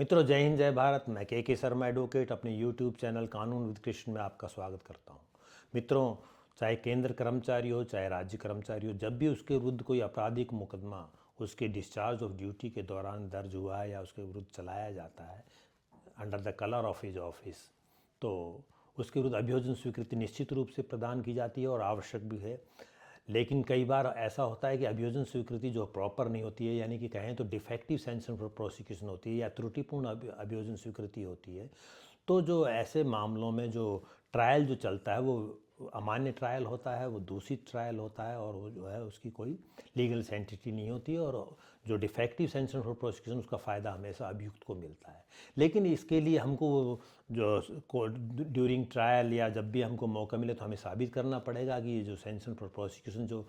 मित्रों, जय हिंद जय भारत। मैं के शर्मा एडवोकेट अपने यूट्यूब चैनल कानून विद कृष्ण में आपका स्वागत करता हूं। मित्रों, चाहे केंद्र कर्मचारी हो चाहे राज्य कर्मचारी हो, जब भी उसके विरुद्ध कोई आपराधिक मुकदमा उसके डिस्चार्ज ऑफ ड्यूटी के दौरान दर्ज हुआ है या उसके विरुद्ध चलाया जाता है under the colour of his office, तो उसके विरुद्ध अभियोजन स्वीकृति निश्चित रूप से प्रदान की जाती है और आवश्यक भी है। लेकिन कई बार ऐसा होता है कि अभियोजन स्वीकृति जो प्रॉपर नहीं होती है, यानी कि कहें तो डिफेक्टिव सैंक्शन फॉर प्रोसिक्यूशन होती है या त्रुटिपूर्ण अभियोजन स्वीकृति होती है। तो जो ऐसे मामलों में जो ट्रायल जो चलता है वो अमान्य ट्रायल होता है, वो दूषित ट्रायल होता है और वो जो है उसकी कोई लीगल सेंटिटी नहीं होती है और जो डिफेक्टिव सैंक्शन फॉर प्रोसिक्यूशन उसका फ़ायदा हमेशा अभियुक्त को मिलता है। लेकिन इसके लिए हमको जो ड्यूरिंग ट्रायल या जब भी हमको मौका मिले तो हमें साबित करना पड़ेगा कि ये जो सैंक्शन फॉर प्रोसिक्यूशन जो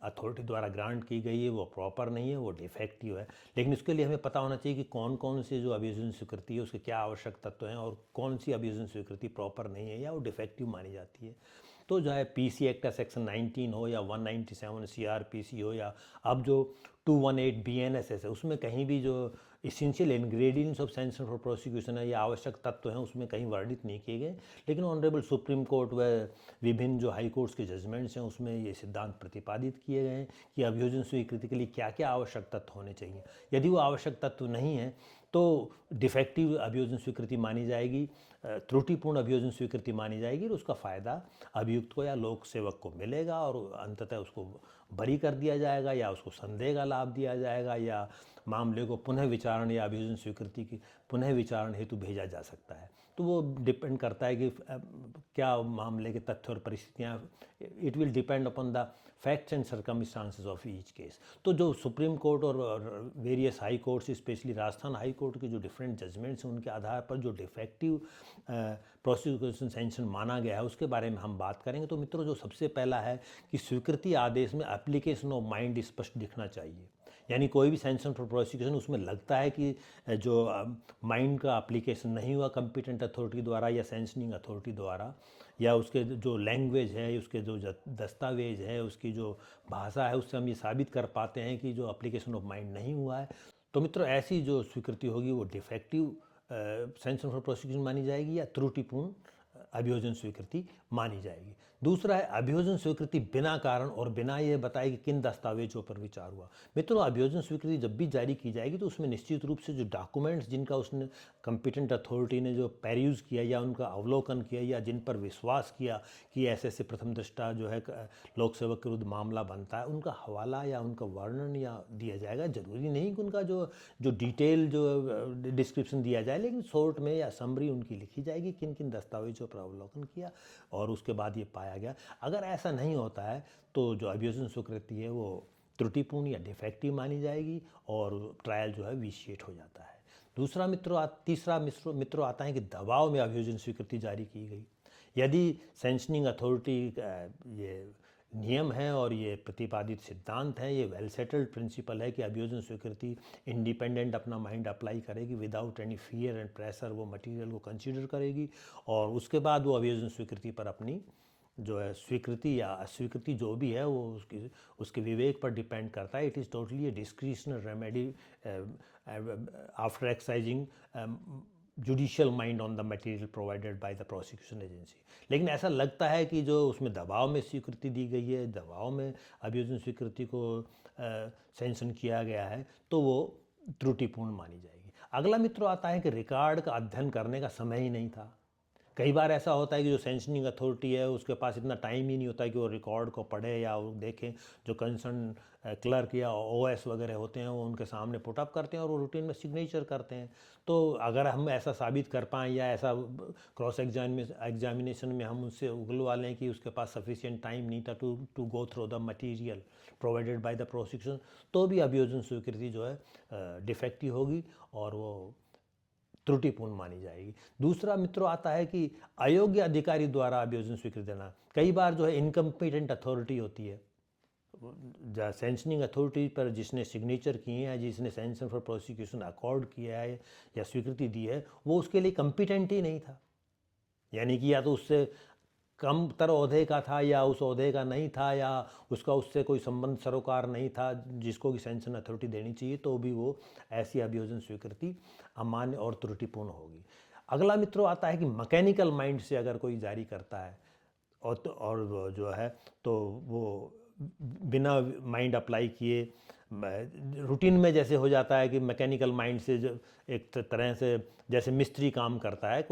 अथॉरिटी द्वारा ग्रांट की गई है वो प्रॉपर नहीं है, वो डिफेक्टिव है। लेकिन इसके लिए हमें पता होना चाहिए कि कौन कौन से जो अभियोजन स्वीकृति है उसके क्या आवश्यक तत्व हैं और कौन सी अभियोजन स्वीकृति प्रॉपर नहीं है या वो डिफेक्टिव मानी जाती है। तो जो है पीसी एक्ट का सेक्शन 19 हो या 197 सीआरपीसी हो या अब जो 218 बीएनएसएस है, उसमें कहीं भी जो essential ingredients of sanction for prosecution है या आवश्यक तत्व हैं उसमें कहीं वर्णित नहीं किए गए। लेकिन ऑनरेबल सुप्रीम कोर्ट व विभिन्न जो हाई कोर्ट्स के जजमेंट्स हैं उसमें ये सिद्धांत प्रतिपादित किए गए हैं कि अभियोजन स्वीकृति के लिए क्या क्या आवश्यक तत्व होने चाहिए। यदि वो आवश्यक तत्व नहीं है तो डिफेक्टिव अभियोजन स्वीकृति मानी जाएगी, त्रुटिपूर्ण अभियोजन स्वीकृति मानी जाएगी और उसका फ़ायदा अभियुक्त को या लोक सेवक को मिलेगा और अंततः उसको बरी कर दिया जाएगा या उसको संदेह का लाभ दिया जाएगा या मामले को पुनः विचारण या अभियोजन स्वीकृति की पुनः विचारण हेतु भेजा जा सकता है। तो वो डिपेंड करता है कि क्या मामले के तथ्य और परिस्थितियाँ, it will depend upon the facts and circumstances of each case. तो जो सुप्रीम कोर्ट और various high courts, specially Rajasthan high court के जो डिफरेंट जजमेंट्स हैं उनके आधार पर जो डिफेक्टिव प्रोसिक्यूशन सैंक्शन माना गया है उसके बारे में हम बात करेंगे। तो मित्रों, जो सबसे पहला है कि स्वीकृति आदेश में एप्लीकेशन ऑफ माइंड स्पष्ट दिखना चाहिए। यानी कोई भी सैंक्शन फॉर प्रोसिक्यूशन उसमें लगता है कि जो माइंड का एप्लीकेशन नहीं हुआ कंपिटेंट अथॉरिटी द्वारा या सैंक्शनिंग अथॉरिटी द्वारा, या उसके जो लैंग्वेज है, उसके जो दस्तावेज है, उसकी जो भाषा है, उससे हम ये साबित कर पाते हैं कि जो एप्लीकेशन ऑफ माइंड नहीं हुआ है। तो मित्रों, ऐसी जो स्वीकृति होगी वो डिफेक्टिव सैंक्शन फॉर प्रोसिक्यूशन मानी जाएगी या त्रुटिपूर्ण अभियोजन स्वीकृति मानी जाएगी। दूसरा है अभियोजन स्वीकृति बिना कारण और बिना ये बताए कि किन दस्तावेजों पर विचार हुआ। मित्रों, अभियोजन स्वीकृति जब भी जारी की जाएगी तो उसमें निश्चित रूप से जो डॉक्यूमेंट्स जिनका उसने कंपिटेंट अथॉरिटी ने जो पेर्यूज़ किया या उनका अवलोकन किया या जिन पर विश्वास किया कि ऐसे ऐसे प्रथम दृष्टा जो है लोक सेवक के विरुद्ध मामला बनता है, उनका हवाला या उनका वर्णन या दिया जाएगा। जरूरी नहीं कि उनका जो डिटेल जो डिस्क्रिप्शन दिया जाए, लेकिन शॉर्ट में या समरी उनकी लिखी जाएगी किन किन दस्तावेजों पर अवलोकन किया और उसके बाद ये पाया गया। अगर ऐसा नहीं होता है तो जो अभियोजन स्वीकृति है वो त्रुटिपूर्ण या डिफेक्टिव मानी जाएगी और ट्रायल जो है विशिएट हो जाता है। तीसरा मित्रों आता है कि दबाव में अभियोजन स्वीकृति जारी की गई। यदि सैंक्शनिंग अथॉरिटी ये नियम है और ये प्रतिपादित सिद्धांत है, ये वेल सेटल्ड प्रिंसिपल है कि अभियोजन स्वीकृति इंडिपेंडेंट अपना माइंड अप्लाई करेगी, without any fear and pressure वो मटेरियल को कंसीडर करेगी और उसके बाद वो अभियोजन स्वीकृति पर अपनी जो है स्वीकृति या अस्वीकृति जो भी है वो उसके विवेक पर डिपेंड करता है। It is totally A डिस्क्रिशनल remedy after exercising judicial mind on the material provided by the prosecution agency. लेकिन ऐसा लगता है कि जो उसमें दबाव में स्वीकृति दी गई है, दबाव में अभियोजन स्वीकृति को सैंक्शन किया गया है, तो वो त्रुटिपूर्ण मानी जाएगी। अगला मित्रों आता है कि रिकॉर्ड का अध्ययन करने का समय ही नहीं था। कई बार ऐसा होता है कि जो सैंक्शनिंग अथॉरिटी है उसके पास इतना टाइम ही नहीं होता कि वो रिकॉर्ड को पढ़े या वो देखें। जो कंसर्न क्लर्क या ओएस वगैरह होते हैं वो उनके सामने पुटअप करते हैं और वो रूटीन में सिग्नेचर करते हैं। तो अगर हम ऐसा साबित कर पाएँ या ऐसा क्रॉस एग्जामिनेशन में हम उससे उगलवा लें कि उसके पास सफिशिएंट टाइम नहीं था to go through the material provided by the prosecution, तो भी अभियोजन स्वीकृति जो है डिफेक्टिव होगी और वो त्रुटिपूर्ण मानी जाएगी। दूसरा मित्रों आता है कि अयोग्य अधिकारी द्वारा अभियोजन स्वीकृति देना। कई बार जो है इनकम्पिटेंट अथॉरिटी होती है, सैंक्शनिंग अथॉरिटी पर जिसने सिग्नेचर किए हैं, जिसने सैंक्शन फॉर प्रोसिक्यूशन अकॉर्ड किया है या स्वीकृति दी है, वो उसके लिए कंपिटेंट ही नहीं था। यानी कि या तो उससे कम तर ओहदे का था या उस ओहदे का नहीं था या उसका उससे कोई संबंध सरोकार नहीं था जिसको कि सैंक्शन अथॉरिटी देनी चाहिए, तो भी वो ऐसी अभियोजन स्वीकृति अमान्य और त्रुटिपूर्ण होगी। अगला मित्रों आता है कि मैकेनिकल माइंड से अगर कोई जारी करता है और वो जो है तो वो बिना माइंड अप्लाई किए रूटीन में जैसे हो जाता है कि मैकेनिकल माइंड से जो एक तरह से जैसे मिस्त्री काम करता है,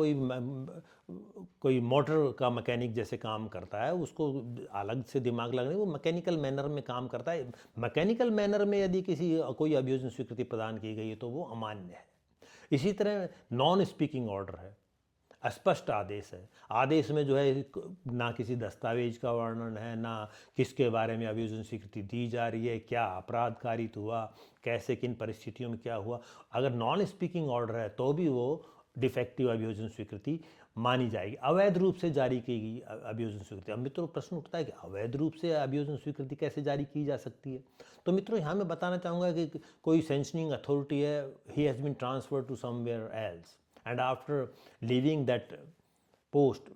कोई मोटर का मैकेनिक जैसे काम करता है, उसको अलग से दिमाग लगने, वो मैकेनिकल मैनर में काम करता है। मैकेनिकल मैनर में यदि कोई अभियोजन स्वीकृति प्रदान की गई है तो वो अमान्य है। इसी तरह नॉन स्पीकिंग ऑर्डर है, अस्पष्ट आदेश है। आदेश में जो है ना किसी दस्तावेज का वर्णन है, ना किसके बारे में अभियोजन स्वीकृति दी जा रही है, क्या अपराध कारित हुआ, कैसे किन परिस्थितियों में क्या हुआ। अगर नॉन स्पीकिंग ऑर्डर है तो भी वो डिफेक्टिव अभियोजन स्वीकृति मानी जाएगी। अवैध रूप से जारी की गई अभियोजन स्वीकृति। अब मित्रों प्रश्न उठता है कि अवैध रूप से अभियोजन स्वीकृति कैसे जारी की जा सकती है। तो मित्रों यहाँ मैं बताना चाहूँगा कि कोई सेंक्शनिंग अथॉरिटी है, he has been transferred to somewhere else and after leaving that post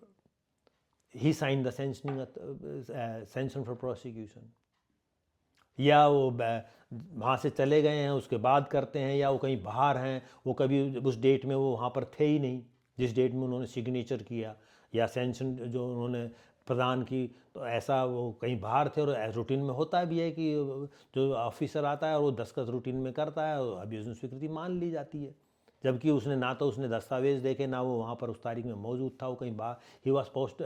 he signed the sanction for prosecution, या वो वहाँ से चले गए हैं उसके बाद करते हैं, या वो कहीं बाहर हैं, वो कभी उस डेट में वो वहाँ पर थे ही नहीं जिस डेट में उन्होंने सिग्नेचर किया या सैंक्शन जो उन्होंने प्रदान की, तो ऐसा वो कहीं बाहर थे। और रूटीन में होता भी है कि जो ऑफिसर आता है और वो दस्तखत रूटीन में करता है और अभियोजन स्वीकृति मान ली जाती है, जबकि उसने ना तो उसने दस्तावेज देखे, ना वो वहाँ पर उस तारीख में मौजूद था, वो कहीं बाहर, he was post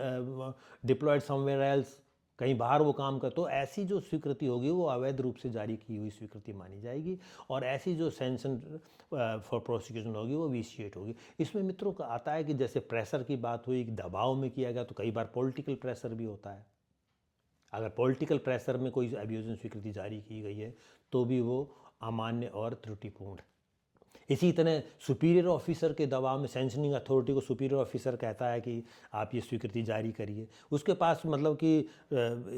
deployed somewhere else, कहीं बाहर वो काम कर। तो ऐसी जो स्वीकृति होगी वो अवैध रूप से जारी की हुई स्वीकृति मानी जाएगी, और ऐसी जो सैंक्शन फॉर प्रोसिक्यूशन होगी वो विशिएट होगी। इसमें मित्रों का आता है कि जैसे प्रेशर की बात हुई कि दबाव में किया गया, तो कई बार पॉलिटिकल प्रेशर भी होता है। अगर पॉलिटिकल प्रेशर में कोई अभियोजन स्वीकृति जारी की गई है तो भी वो अमान्य और त्रुटिपूर्ण है। इसी तरह सुपीरियर ऑफिसर के दबाव में सैंक्शनिंग अथॉरिटी को सुपीरियर ऑफिसर कहता है कि आप ये स्वीकृति जारी करिए, उसके पास मतलब कि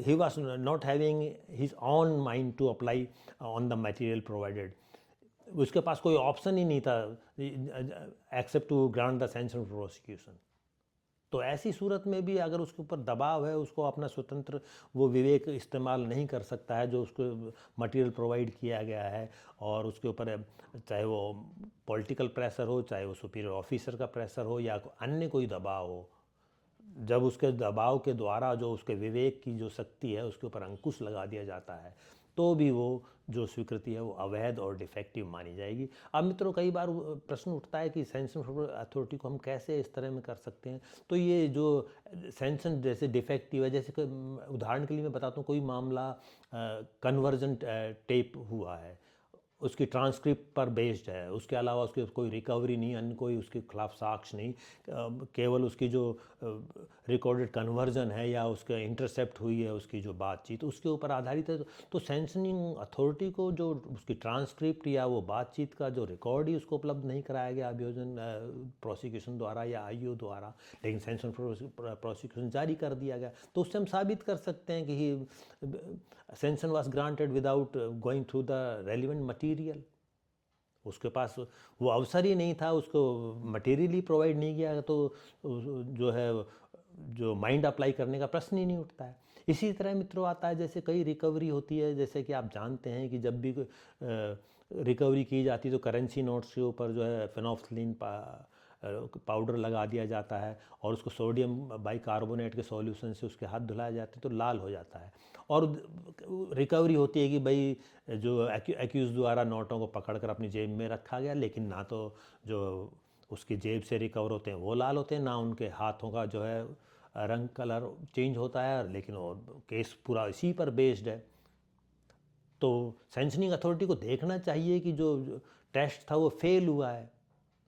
he was not having his own mind to apply on the material provided, उसके पास कोई ऑप्शन ही नहीं था except to grant the sanction for prosecution. तो ऐसी सूरत में भी अगर उसके ऊपर दबाव है, उसको अपना स्वतंत्र वो विवेक इस्तेमाल नहीं कर सकता है जो उसको मटेरियल प्रोवाइड किया गया है, और उसके ऊपर चाहे वो पॉलिटिकल प्रेशर हो, चाहे वो सुपीरियर ऑफिसर का प्रेशर हो या अन्य कोई दबाव हो, जब उसके दबाव के द्वारा जो उसके विवेक की जो शक्ति है उसके ऊपर अंकुश लगा दिया जाता है, तो भी वो जो स्वीकृति है वो अवैध और डिफेक्टिव मानी जाएगी। अब मित्रों कई बार प्रश्न उठता है कि सैंक्शन अथॉरिटी को हम कैसे इस तरह में कर सकते हैं। तो ये जो सैंक्शन जैसे डिफेक्टिव है, जैसे उदाहरण के लिए मैं बताता हूँ, कोई मामला कन्वर्जन टेप हुआ है, उसकी ट्रांसक्रिप्ट पर बेस्ड है, उसके अलावा उसकी कोई रिकवरी नहीं, अन्य कोई उसके खिलाफ साक्ष्य नहीं, केवल उसकी जो रिकॉर्डेड कन्वर्जन है या उसका इंटरसेप्ट हुई है उसकी जो बातचीत, उसके ऊपर आधारित है। तो सैंक्शनिंग अथॉरिटी को जो उसकी ट्रांसक्रिप्ट या वो बातचीत का जो रिकॉर्ड ही उसको उपलब्ध नहीं कराया गया अभियोजन प्रोसिक्यूशन द्वारा या आईओ द्वारा, लेकिन सैंक्शन प्रोसिक्यूशन जारी कर दिया गया, तो उससे हम साबित कर सकते हैं कि sanction was granted without going through the relevant material. उसके पास वो अवसर ही नहीं था, उसको मटेरियल ही प्रोवाइड नहीं किया, तो जो है जो माइंड अप्लाई करने का प्रश्न ही नहीं उठता है। इसी तरह मित्रों आता है जैसे कई रिकवरी होती है, जैसे कि आप जानते हैं कि जब भी रिकवरी की जाती है तो करेंसी नोट्स के ऊपर जो है फेनोल्फथलीन पाउडर लगा दिया जाता है और उसको सोडियम बाइकार्बोनेट के सॉल्यूशन से उसके हाथ धुलाए जाते हैं तो लाल हो जाता है। और रिकवरी होती है कि भाई जो एक्यूज़ द्वारा नोटों को पकड़कर अपनी जेब में रखा गया, लेकिन ना तो जो उसकी जेब से रिकवर होते हैं वो लाल होते हैं, ना उनके हाथों का जो है रंग कलर चेंज होता है, लेकिन वो केस पूरा इसी पर बेस्ड है। तो सैंक्शनिंग अथॉरिटी को देखना चाहिए कि जो टेस्ट था वो फेल हुआ है,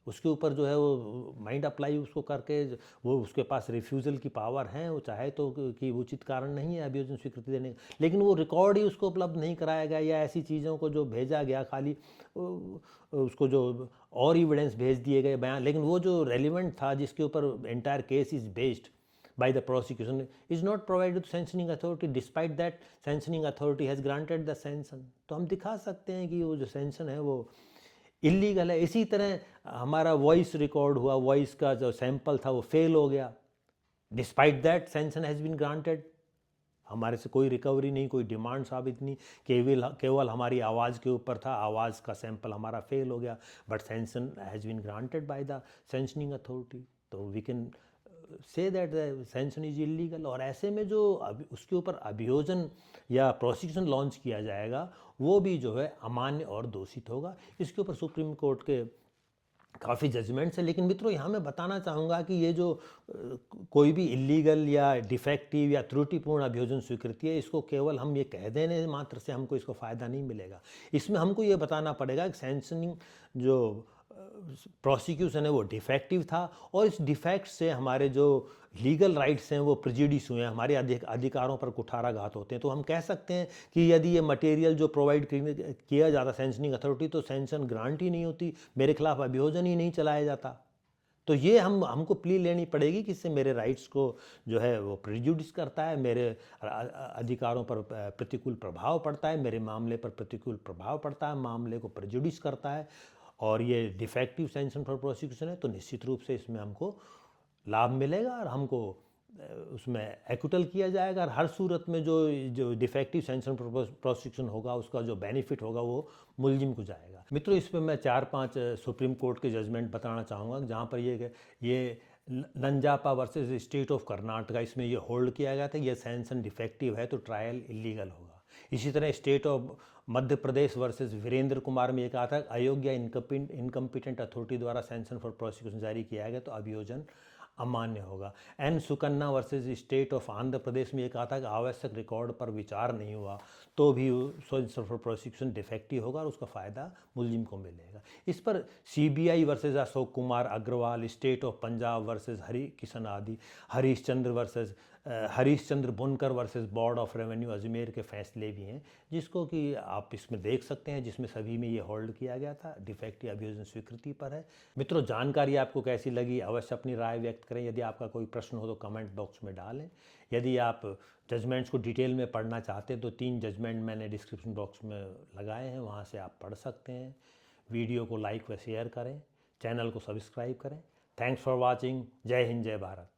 उसके ऊपर जो है वो माइंड अप्लाई उसको करके वो उसके पास रिफ्यूज़ल की पावर है, वो चाहे तो कि उचित कारण नहीं है अभियोजन स्वीकृति देने का, लेकिन वो रिकॉर्ड ही उसको उपलब्ध नहीं कराया गया, या ऐसी चीज़ों को जो भेजा गया खाली उसको जो और एविडेंस भेज दिए गए बयान, लेकिन वो जो रेलिवेंट था जिसके ऊपर entire case is based by the prosecution is not provided to sanctioning authority, despite that sanctioning authority has granted the sanction। तो हम दिखा सकते हैं कि वो जो सैंक्शन है वो इलीगल है। इसी तरह हमारा वॉइस रिकॉर्ड हुआ, वॉइस का जो सैंपल था वो फेल हो गया, despite that sanction has been granted. हमारे से कोई रिकवरी नहीं, कोई डिमांड साबित नहीं, केवल हमारी आवाज़ के ऊपर था, आवाज़ का सैंपल हमारा फेल हो गया, but sanction has been granted by the sanctioning authority. तो we can say that the sanction is illegal. और ऐसे में जो उसके ऊपर अभियोजन या प्रोसिक्यूशन लॉन्च किया जाएगा वो भी जो है अमान्य और दोषित होगा। इसके ऊपर सुप्रीम कोर्ट के काफ़ी जजमेंट्स है। लेकिन मित्रों यहाँ मैं बताना चाहूँगा कि ये जो कोई भी इलीगल या डिफेक्टिव या त्रुटिपूर्ण अभियोजन स्वीकृति है, इसको केवल हम ये कह देने मात्र से हमको इसको फ़ायदा नहीं मिलेगा। इसमें हमको ये बताना पड़ेगा कि सैंक्शनिंग जो प्रोसिक्यूशन है वो डिफेक्टिव था और इस डिफेक्ट से हमारे जो लीगल राइट्स हैं वो प्रिजुडिस हुए हैं, हमारे अधिकारों पर कुठाराघात होते हैं। तो हम कह सकते हैं कि यदि ये मटेरियल जो प्रोवाइड किया जाता सैंक्शनिंग अथॉरिटी तो सैंक्शन ग्रांट ही नहीं होती, मेरे खिलाफ अभियोजन ही नहीं चलाया जाता। तो ये हमको प्ली लेनी पड़ेगी कि इससे मेरे राइट्स को जो है वो प्रिजुडिस करता है, मेरे अधिकारों पर प्रतिकूल प्रभाव पड़ता है, मेरे मामले पर प्रतिकूल प्रभाव पड़ता है, मामले को प्रिजुडिस करता है और ये डिफेक्टिव सैंक्शन फॉर प्रोसिक्यूशन है। तो निश्चित रूप से इसमें हमको लाभ मिलेगा और हमको उसमें एक्विटल किया जाएगा और हर सूरत में जो डिफेक्टिव सैंक्शन प्रोसिक्यूशन होगा उसका जो बेनिफिट होगा वो मुलजिम को जाएगा। मित्रों इस पर मैं 4-5 सुप्रीम कोर्ट के जजमेंट बताना चाहूँगा जहाँ पर ये नंजापा वर्सेस स्टेट ऑफ कर्नाटका, इसमें ये होल्ड किया गया था ये सैंक्शन डिफेक्टिव है तो ट्रायल इलीगल होगा। इसी तरह state of Madhya Pradesh versus Virendra Kumar में ये कहा था अयोग्य इनकम्पिटेंट अथॉरिटी द्वारा सैंक्शन फॉर प्रोसिक्यूशन जारी किया गया तो अभियोजन अमान्य होगा। N Sukanna versus state of Andhra Pradesh में ये कहा था कि आवश्यक रिकॉर्ड पर विचार नहीं हुआ तो भी सैंक्शन फॉर प्रोसिक्यूशन डिफेक्टिव होगा और उसका फ़ायदा मुलजिम को मिलेगा। इस पर CBI versus Ashok Kumar Agarwal, state of Punjab versus Hari Kishan आदि, Harish Chandra Bunkar versus board of revenue Ajmer के फैसले भी हैं जिसको कि आप इसमें देख सकते हैं, जिसमें सभी में ये होल्ड किया गया था डिफेक्टिव अभियोजन स्वीकृति पर है। मित्रों जानकारी आपको कैसी लगी अवश्य अपनी राय व्यक्त करें। यदि आपका कोई प्रश्न हो तो कमेंट बॉक्स में डालें। यदि आप जजमेंट्स को डिटेल में पढ़ना चाहते हैं तो 3 जजमेंट मैंने डिस्क्रिप्शन बॉक्स में लगाए हैं, वहाँ से आप पढ़ सकते हैं। वीडियो को लाइक व शेयर करें, चैनल को सब्सक्राइब करें। Thanks for watching. जय हिंद, जय भारत।